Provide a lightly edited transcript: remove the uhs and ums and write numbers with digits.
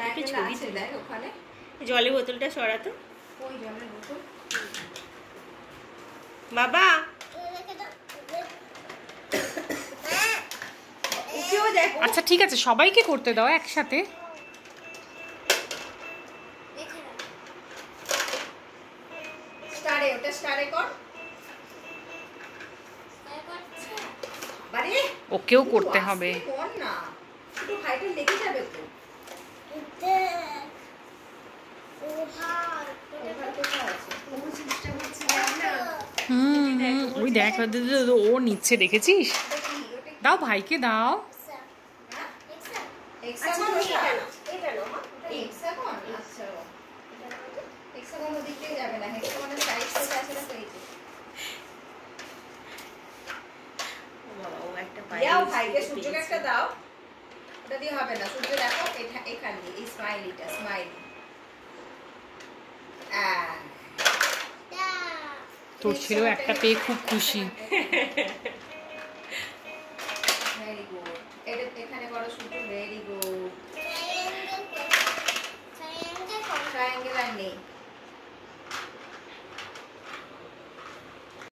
একটু ছবি তুলি। ওখানে জলের বোতলটা সরাতো। ওই জলের বোতল বাবা আচ্ছা ঠিক আছে, সবাইকে করতে দাও একসাথে। স্টারে, ওটা স্টারে কর। বাড়ি ওকেও করতে হবে। কর না, একটু হাইটে লেগে যাবে তো। ওই দেখ ও নিচ্ছে, দেখেছিস? দাও ভাইকে দাও। ভাইকে সূর্যকে একটা দাও, ওটা দিয়ে হবে না। সূর্য দেখো এখানে এই স্মাইলিটা, স্মাইলি। তোর ছেলেও একটা পেয়ে খুব খুশি। ভেরি গুড, এটা এখানে করো সূর্য। Very good. ট্রায়াঙ্গেল আর নেই।